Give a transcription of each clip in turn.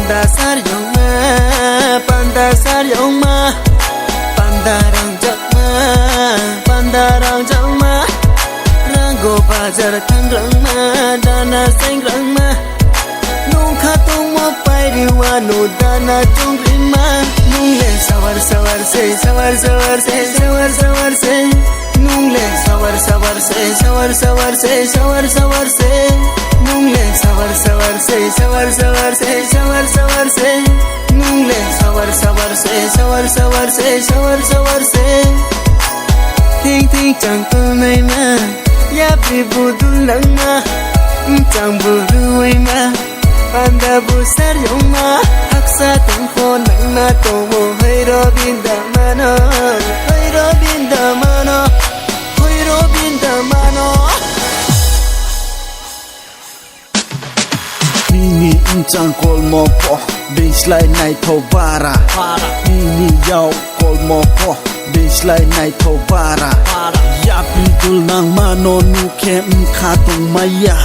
Pandasar yang ma Pandarang jak ma Ranggo bajar thang rang ma Dana sang rang ma Nung khatong mo pai riwa no dana chung rin ma Nung le sawar se Nung le sawar se Nung le sawar se Nung le sawar se Ting ting chang tu nai ma Ya pri budul nang ma Chang buruai ma Panda busar yung ma Haksa tang ko nang na tomo Hoy Robin da mano Mini incang kol mo po Baseline night ho bara Mini yaw kol mo po Baseline night ho bara Ya pidul nang mano nuke mkatong maya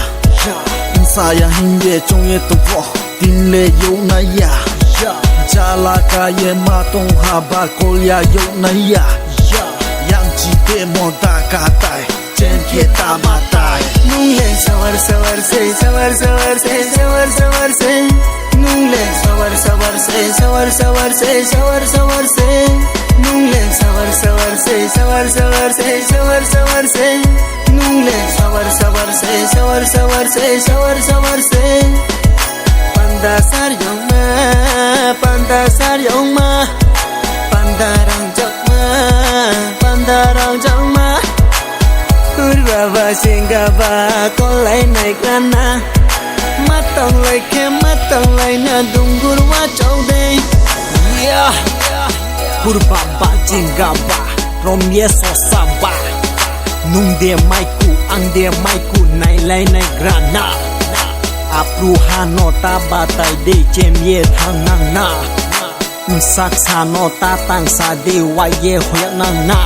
Insaya hinye chongye to po Dinle yo na ya Jala kaye matong haba kolya yo na ya Yang jide mo da katay Chen kye tamatay Nung le sawar se Nung le sawar se Nung le sawar se Nung le sawar se Pandasar yang ma Pandarang jak ma Kurba singa ba kolai nai kana Matang lai na dunggur wa chaude Yeah Kurba ba singa ba Romye so saba Nung de maiku ang de maiku nai lai nai grana Apru hano ta batai de chemye thang nang na Saksa no ta tang sa de wa ye hoyak nang na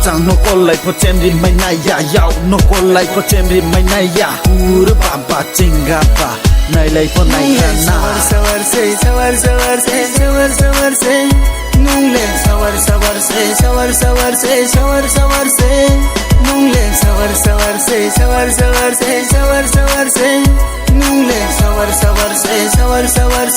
Chang no call like for temri mai na ya yao no call like for temri mai na ya Ura baba chinga ba nai like for nai na Sawar se Nung le sawar se Nung le sawar se Nung le sawar